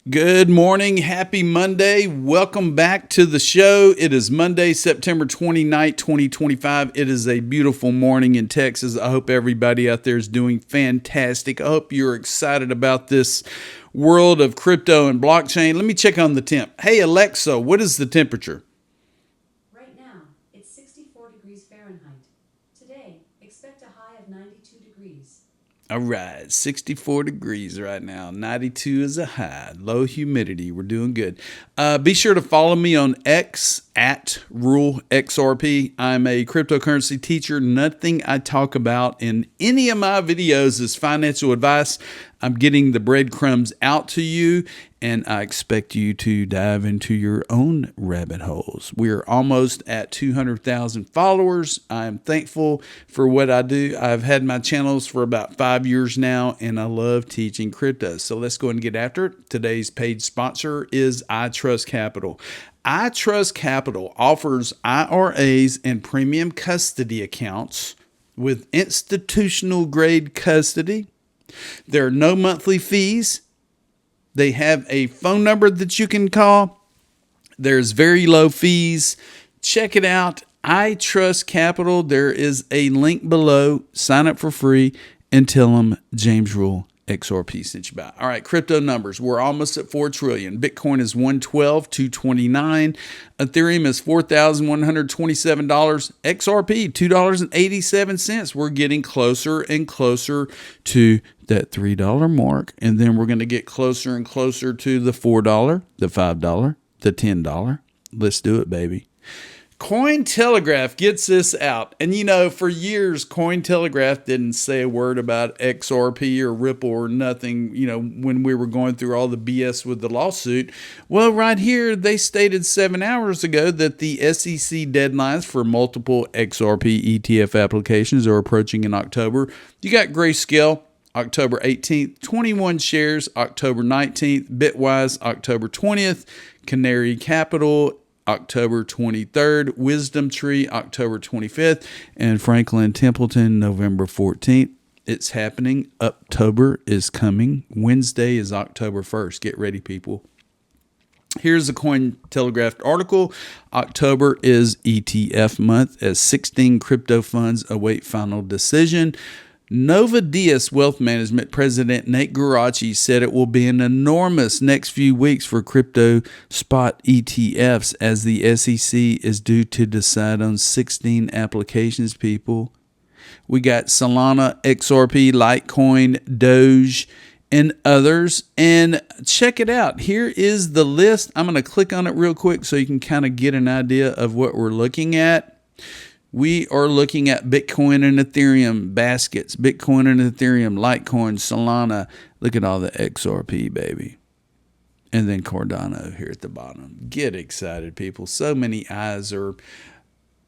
Good morning. Happy Monday. Welcome back to the show. It is Monday, September 29th, 2025. It is a beautiful morning in Texas. I hope everybody out there is doing fantastic. I hope you're excited about this world of crypto and blockchain. Let me check on the temp. Hey, Alexa, what is the temperature? Right now, it's 64 degrees Fahrenheit. Today, expect a high of 92 degrees. All right, 64 degrees right now. 92 is a high. Low humidity. We're doing good. Be sure to follow me on X at RuleXRP. I'm a cryptocurrency teacher. Nothing I talk about in any of my videos is financial advice. I'm getting the breadcrumbs out to you, and I expect you to dive into your own rabbit holes. We're almost at 200,000 followers. I'm thankful for what I do. I've had my channels for about 5 years now, and I love teaching crypto. So let's go ahead and get after it. Today's paid sponsor is iTrustCapital. iTrustCapital offers IRAs and premium custody accounts with institutional grade custody. There are no monthly fees. They have a phone number that you can call. There's very low fees. Check it out. iTrustCapital. There is a link below. Sign up for free and tell them James Rule XRP sent you by. All right, crypto numbers. We're almost at 4 trillion. Bitcoin is 112, 229. Ethereum is $4,127. XRP, $2.87. We're getting closer and closer to that $3 mark. And then we're going to get closer and closer to the $4, the $5, the $10. Let's do it, baby. Cointelegraph gets this out. And, for years, Cointelegraph didn't say a word about XRP or Ripple or nothing, when we were going through all the BS with the lawsuit. Well, right here, they stated 7 hours ago that the SEC deadlines for multiple XRP ETF applications are approaching in October. You got Grayscale, October 18th, 21 shares, October 19th, Bitwise, October 20th, Canary Capital, October 23rd, Wisdom Tree, October 25th, and Franklin Templeton, November 14th. It's happening. October is coming. Wednesday is October 1st. Get ready, people. Here's a Cointelegraph article. October is ETF month as 16 crypto funds await final decision. Nova Diaz Wealth Management President Nate Garachi said it will be an enormous next few weeks for crypto spot ETFs as the SEC is due to decide on 16 applications, people. We got Solana, XRP, Litecoin, Doge, and others. And check it out. Here is the list. I'm going to click on it real quick so you can kind of get an idea of what we're looking at. We are looking at Bitcoin and Ethereum baskets, Bitcoin and Ethereum, Litecoin, Solana. Look at all the XRP, baby. And then Cardano here at the bottom. Get excited, people. So many eyes are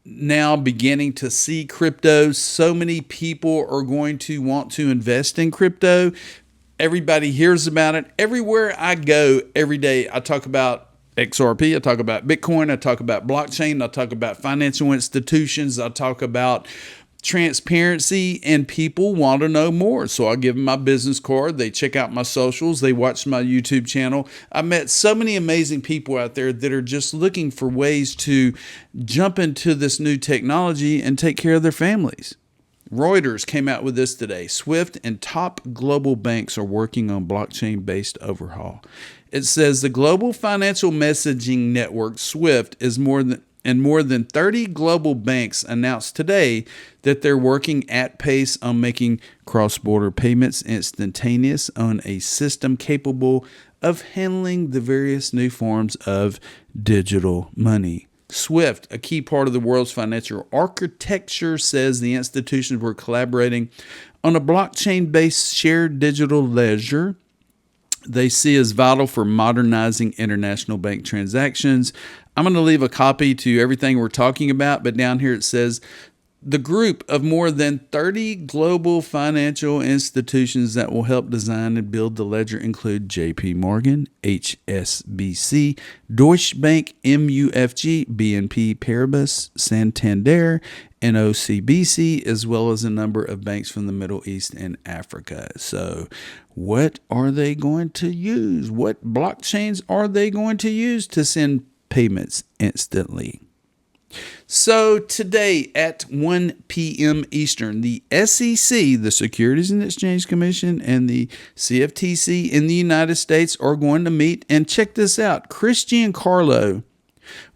now beginning to see crypto. So many people are going to want to invest in crypto. Everybody hears about it. Everywhere I go, every day, I talk about XRP, I talk about Bitcoin, I talk about blockchain, I talk about financial institutions, I talk about transparency, and people want to know more. So I give them my business card. They check out my socials. They watch my YouTube channel. I met so many amazing people out there that are just looking for ways to jump into this new technology and take care of their families. Reuters came out with this today. SWIFT and top global banks are working on blockchain-based overhaul. It says the global financial messaging network SWIFT is more than 30 global banks announced today that they're working at pace on making cross-border payments instantaneous on a system capable of handling the various new forms of digital money. SWIFT, a key part of the world's financial architecture, says the institutions were collaborating on a blockchain-based shared digital ledger they see as vital for modernizing international bank transactions. I'm going to leave a copy to everything we're talking about, but down here it says The group of more than 30 global financial institutions that will help design and build the ledger include JP Morgan, HSBC, Deutsche Bank, MUFG, BNP Paribas, Santander, and OCBC, as well as a number of banks from the Middle East and Africa. So what are they going to use? What blockchains are they going to use to send payments instantly? So today at 1 p.m. Eastern, the SEC, the Securities and Exchange Commission, and the CFTC in the United States are going to meet. And check this out. Christian Carlo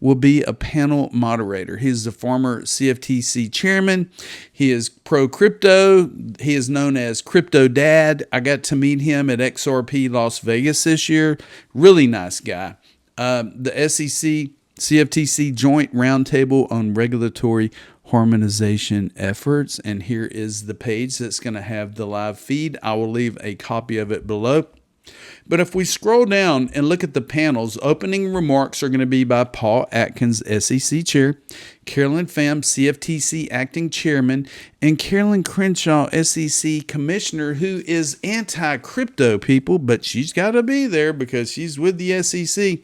will be a panel moderator. He's the former CFTC chairman. He is pro-crypto. He is known as Crypto Dad. I got to meet him at XRP Las Vegas this year. Really nice guy. The SEC CFTC Joint Roundtable on Regulatory Harmonization Efforts. And here is the page that's going to have the live feed. I will leave a copy of it below. But if we scroll down and look at the panels, opening remarks are going to be by Paul Atkins, SEC Chair, Carolyn Pham, CFTC Acting Chairman, and Carolyn Crenshaw, SEC Commissioner, who is anti-crypto, people, but she's got to be there because she's with the SEC.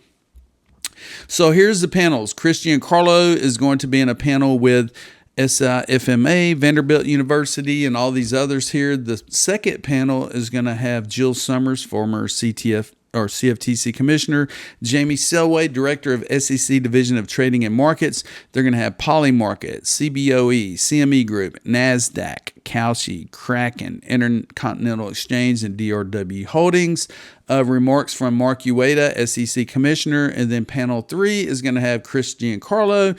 So here's the panels. Christian Carlo is going to be in a panel with SIFMA, Vanderbilt University, and all these others here. The second panel is going to have Jill Summers, former CFTC Commissioner, Jamie Selway, Director of SEC Division of Trading and Markets. They're going to have Polymarket, CBOE, CME Group, NASDAQ, Kalshi, Kraken, Intercontinental Exchange, and DRW Holdings. Remarks from Mark Ueda, SEC Commissioner. And then panel 3 is going to have Christian Carlo,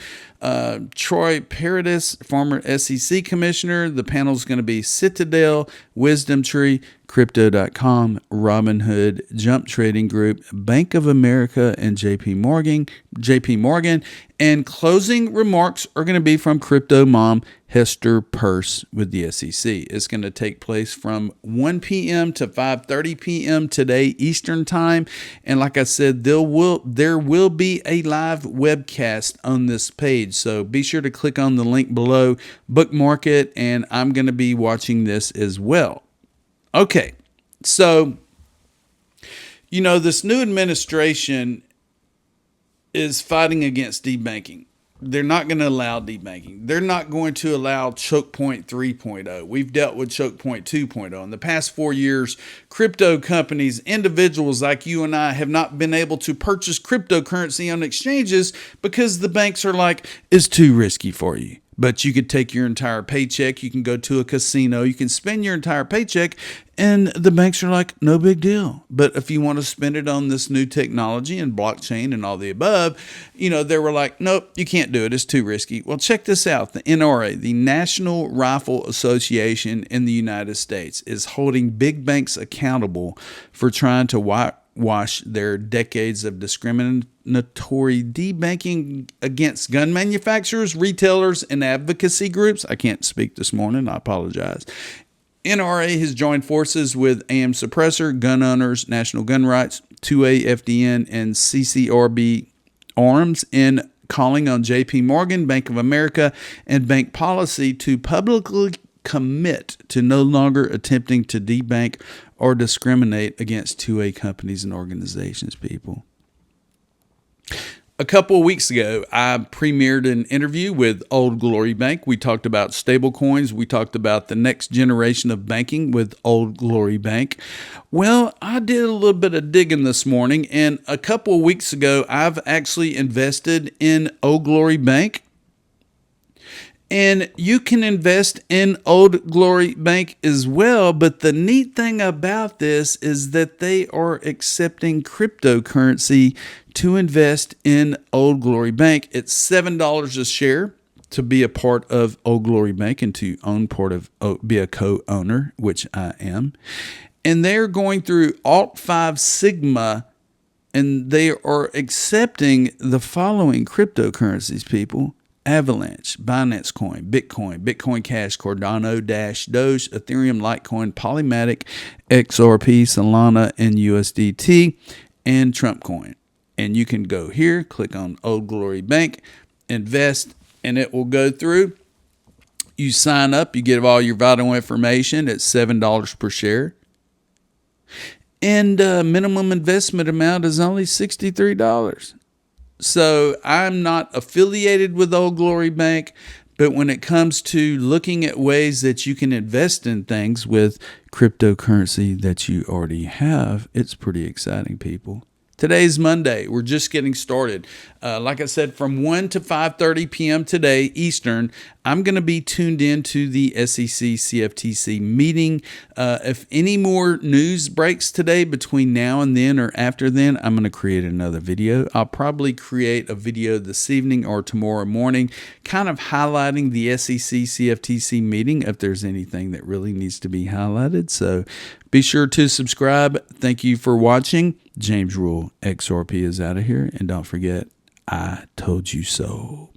Troy Paradis, former SEC Commissioner. The panel is going to be Citadel, Wisdom Tree, Crypto.com, Robinhood, Jump Trading Group, Bank of America, and JP Morgan. And closing remarks are going to be from Crypto Mom Hester Peirce with the SEC. It's going to take place from 1 p.m. to 5:30 p.m. today Eastern Time. And like I said, there will be a live webcast on this page. So be sure to click on the link below, bookmark it, and I'm going to be watching this as well. Okay, so, this new administration is fighting against debanking. They're not going to allow debanking. They're not going to allow choke point 3.0. We've dealt with choke point 2.0. In the past 4 years, crypto companies, individuals like you and I have not been able to purchase cryptocurrency on exchanges because the banks are like, it's too risky for you. But you could take your entire paycheck, you can go to a casino, you can spend your entire paycheck, and the banks are like, no big deal. But if you want to spend it on this new technology and blockchain and all the above, they were like, nope, you can't do it. It's too risky. Well, check this out. The NRA, the National Rifle Association in the United States, is holding big banks accountable for trying to wash their decades of discriminatory debanking against gun manufacturers, retailers, and advocacy groups. I can't speak this morning. I apologize. NRA has joined forces with AM Suppressor, Gun Owners, National Gun Rights, 2A FDN, and CCRB Arms in calling on JP Morgan, Bank of America, and Bank Policy to publicly commit to no longer attempting to debank or discriminate against 2A companies and organizations, people. A couple of weeks ago, I premiered an interview with Old Glory Bank. We talked about stablecoins. We talked about the next generation of banking with Old Glory Bank. Well, I did a little bit of digging this morning, and a couple of weeks ago, I've actually invested in Old Glory Bank. And you can invest in Old Glory Bank as well. But the neat thing about this is that they are accepting cryptocurrency to invest in Old Glory Bank. It's $7 a share to be a part of Old Glory Bank and to be a co-owner, which I am. And they're going through Alt 5 Sigma, and they are accepting the following cryptocurrencies, people. Avalanche, Binance Coin, Bitcoin Cash, Cardano, Dash, Doge, Ethereum, Litecoin, Polymatic, XRP, Solana, and USDT, and Trump Coin. And you can go here, click on Old Glory Bank, invest, and it will go through. You sign up, you get all your vital information at $7 per share. And minimum investment amount is only $63. So I'm not affiliated with Old Glory Bank, but when it comes to looking at ways that you can invest in things with cryptocurrency that you already have, it's pretty exciting, people. Today's Monday. We're just getting started. Like I said, from 1 to 5:30 p.m. today, Eastern, I'm going to be tuned in to the SEC-CFTC meeting. If any more news breaks today between now and then or after then, I'm going to create another video. I'll probably create a video this evening or tomorrow morning, kind of highlighting the SEC-CFTC meeting if there's anything that really needs to be highlighted. So be sure to subscribe. Thank you for watching. James Rule, XRP is out of here. And don't forget, I told you so.